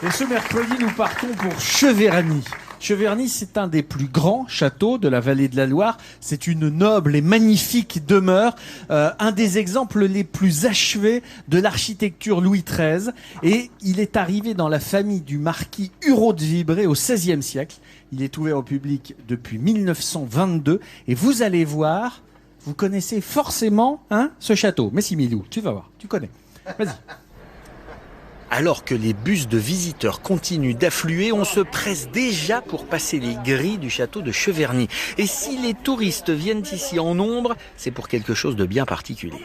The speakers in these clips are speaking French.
Et ce mercredi, nous partons pour Cheverny. Cheverny, c'est un des plus grands châteaux de la vallée de la Loire. C'est une noble et magnifique demeure, un des exemples les plus achevés de l'architecture Louis XIII. Et il est arrivé dans la famille du marquis Hureau de Vibré au XVIe siècle. Il est ouvert au public depuis 1922. Et vous allez voir, vous connaissez forcément ce château. Mais si Milou, tu vas voir, tu connais. Vas-y. Alors que les bus de visiteurs continuent d'affluer, on se presse déjà pour passer les grilles du château de Cheverny. Et si les touristes viennent ici en nombre, c'est pour quelque chose de bien particulier.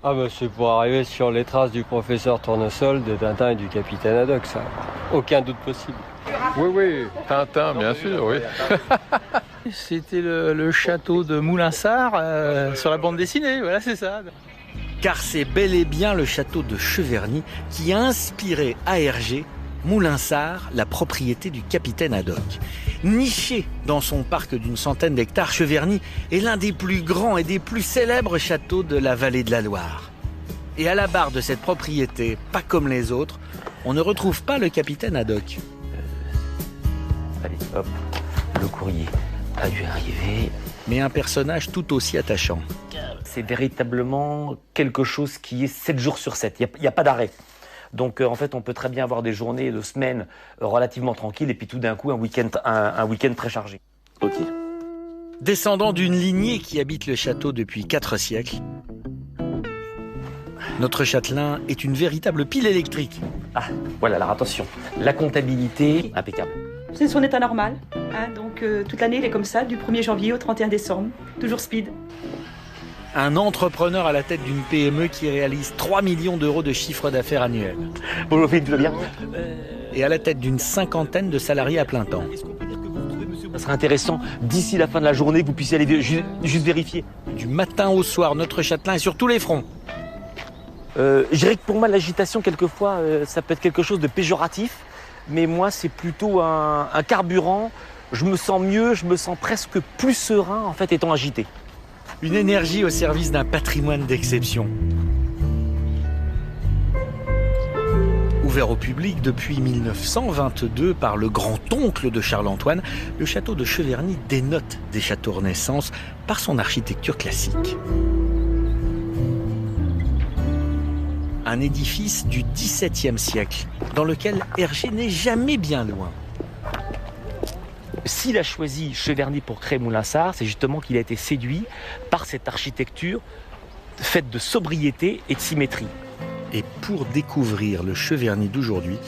Ah bah c'est pour arriver sur les traces du professeur Tournesol, de Tintin et du capitaine Haddock, ça. Aucun doute possible. Oui, Tintin, bien sûr, oui. C'était le château de Moulinsart sur la bande dessinée, voilà, c'est ça. Car c'est bel et bien le château de Cheverny qui a inspiré à Hergé, Moulinsart, la propriété du capitaine Haddock. Niché dans son parc d'une centaine d'hectares, Cheverny est l'un des plus grands et des plus célèbres châteaux de la vallée de la Loire. Et à la barre de cette propriété, pas comme les autres, on ne retrouve pas le capitaine Haddock. Allez, hop, le courrier a dû arriver. Mais un personnage tout aussi attachant. C'est véritablement quelque chose qui est 7 jours sur 7. Il n'y a pas d'arrêt. Donc en fait, on peut très bien avoir des journées de semaines relativement tranquilles et puis tout d'un coup, un week-end très chargé. Ok. Descendant d'une lignée qui habite le château depuis 4 siècles, notre châtelain est une véritable pile électrique. Ah, voilà, alors attention, la comptabilité, impeccable. C'est son état normal, donc toute l'année il est comme ça, du 1er janvier au 31 décembre, toujours speed. Un entrepreneur à la tête d'une PME qui réalise 3 millions d'euros de chiffre d'affaires annuel. Bonjour Philippe, tout va bien ? Et à la tête d'une 50aine de salariés à plein temps. Ça serait intéressant, d'ici la fin de la journée, que vous puissiez aller juste vérifier. Du matin au soir, notre châtelain est sur tous les fronts. Je dirais que pour moi, l'agitation, quelquefois, ça peut être quelque chose de péjoratif. Mais moi, c'est plutôt un carburant. Je me sens mieux, je me sens presque plus serein, en fait, étant agité. Une énergie au service d'un patrimoine d'exception. Ouvert au public depuis 1922 par le grand-oncle de Charles-Antoine, le château de Cheverny dénote des châteaux Renaissance par son architecture classique. Un édifice du XVIIe siècle, dans lequel Hergé n'est jamais bien loin. S'il a choisi Cheverny pour créer Moulinsart, c'est justement qu'il a été séduit par cette architecture faite de sobriété et de symétrie. Et pour découvrir le Cheverny d'aujourd'hui,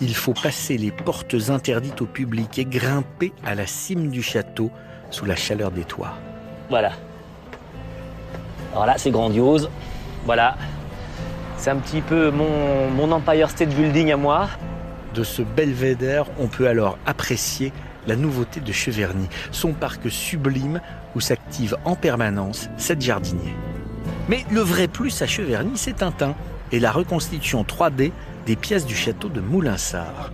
il faut passer les portes interdites au public et grimper à la cime du château sous la chaleur des toits. Voilà. Alors là, c'est grandiose. Voilà. C'est un petit peu mon Empire State Building à moi. De ce belvédère, on peut alors apprécier la nouveauté de Cheverny, son parc sublime où s'active en permanence 7 jardiniers. Mais le vrai plus à Cheverny, c'est Tintin et la reconstitution 3D des pièces du château de Moulinsart.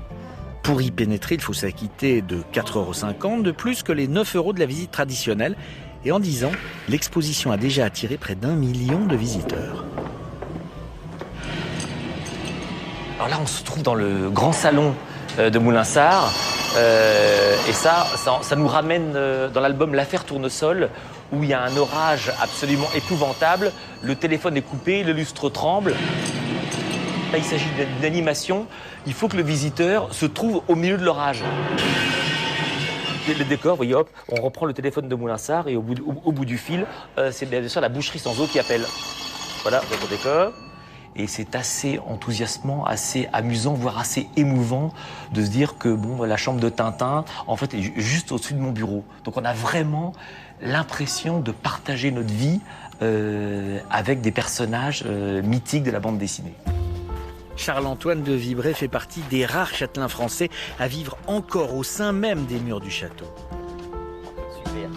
Pour y pénétrer, il faut s'acquitter de 4,50 € de plus que les 9 € de la visite traditionnelle. Et en 10 ans, l'exposition a déjà attiré près d'1 million de visiteurs. Alors là, on se trouve dans le grand salon de Moulinsart. Et ça nous ramène dans l'album L'affaire Tournesol, où il y a un orage absolument épouvantable. Le téléphone est coupé, le lustre tremble. Là, il s'agit d'une animation. Il faut que le visiteur se trouve au milieu de l'orage. Le décor, vous voyez, hop, on reprend le téléphone de Moulinsart et au bout du fil, c'est bien sûr la boucherie sans eau qui appelle. Voilà, votre décor. Et c'est assez enthousiasmant, assez amusant, voire assez émouvant de se dire que bon, la chambre de Tintin, en fait, est juste au-dessus de mon bureau. Donc on a vraiment l'impression de partager notre vie avec des personnages mythiques de la bande dessinée. Charles-Antoine de Vibré fait partie des rares châtelains français à vivre encore au sein même des murs du château. Super.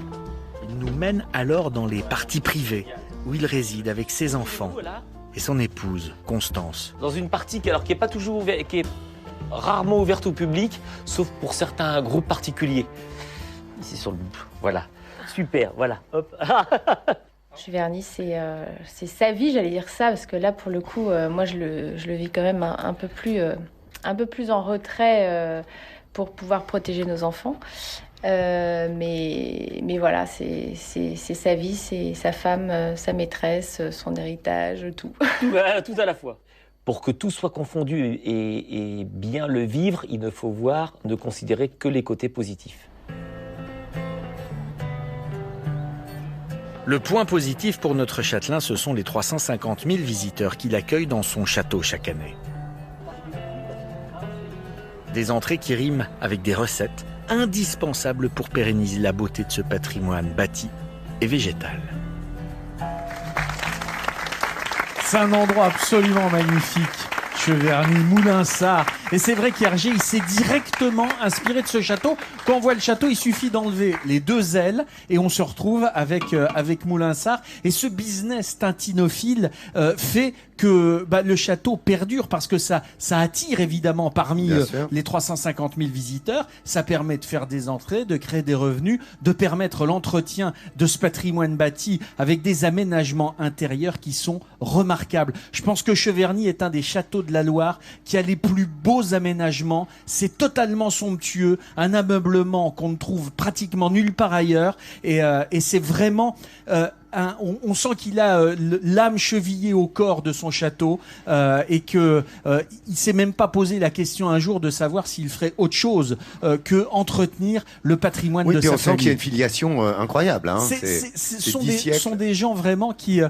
Il nous mène alors dans les parties privées où il réside avec ses enfants et son épouse, Constance. Dans une partie qui est pas toujours ouverte, qui est rarement ouverte au public, sauf pour certains groupes particuliers. Ici sur le bout, voilà. Super, voilà, hop. Cheverny, c'est sa vie, j'allais dire ça, parce que là, pour le coup, moi, je le vis quand même un peu plus en retrait pour pouvoir protéger nos enfants. Mais voilà, c'est sa vie, c'est sa femme, sa maîtresse, son héritage, tout. Tout à la fois. Pour que tout soit confondu et bien le vivre, il ne faut ne considérer que les côtés positifs. Le point positif pour notre châtelain, ce sont les 350 000 visiteurs qu'il accueille dans son château chaque année. Des entrées qui riment avec des recettes indispensables pour pérenniser la beauté de ce patrimoine bâti et végétal. C'est un endroit absolument magnifique. Cheverny, Moulinsart. Et c'est vrai qu'Hergé, il s'est directement inspiré de ce château. Quand on voit le château, il suffit d'enlever les deux ailes et on se retrouve avec Moulinsart. Et ce business tintinophile fait que le château perdure parce que ça attire évidemment parmi les 350 000 visiteurs. Ça permet de faire des entrées, de créer des revenus, de permettre l'entretien de ce patrimoine bâti avec des aménagements intérieurs qui sont remarquables. Je pense que Cheverny est un des châteaux de la Loire qui a les plus beaux aménagements. C'est totalement somptueux, un ameublement qu'on ne trouve pratiquement nulle part ailleurs. Et c'est vraiment... on sent qu'il a l'âme chevillée au corps de son château et que il s'est même pas posé la question un jour de savoir s'il ferait autre chose que entretenir le patrimoine de sa famille. Oui, on sent qu'il y a une filiation incroyable. Hein. Ce sont des gens vraiment qui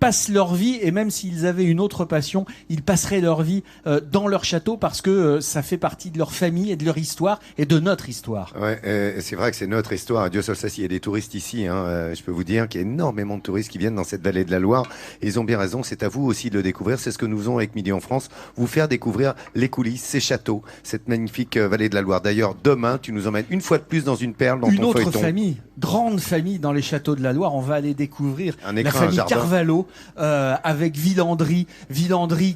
passent leur vie, et même s'ils avaient une autre passion, ils passeraient leur vie dans leur château parce que ça fait partie de leur famille et de leur histoire et de notre histoire. Ouais, c'est vrai que c'est notre histoire. Dieu seul sait s'il y a des touristes ici. Je peux vous dire qu'il y a énormément de touristes qui viennent dans cette vallée de la Loire. Et ils ont bien raison. C'est à vous aussi de le découvrir. C'est ce que nous faisons avec Midi en France. Vous faire découvrir les coulisses, ces châteaux, cette magnifique vallée de la Loire. D'ailleurs, demain, tu nous emmènes une fois de plus dans une perle dans ton feuilleton. Une autre famille, grande famille dans les châteaux de la Loire. On va aller découvrir la famille Carvalho. Avec Villandry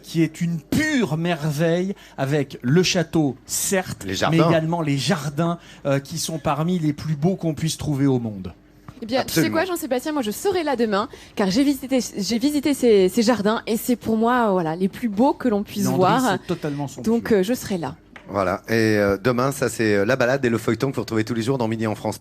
qui est une pure merveille, avec le château certes, mais également les jardins qui sont parmi les plus beaux qu'on puisse trouver au monde. Eh bien, tu sais quoi, Jean-Sébastien, moi je serai là demain, car j'ai visité ces jardins et c'est pour moi les plus beaux que l'on puisse voir. C'est totalement somptueux. Donc je serai là. Voilà. Et demain, ça c'est la balade et le feuilleton que vous retrouvez tous les jours dans Midi en France.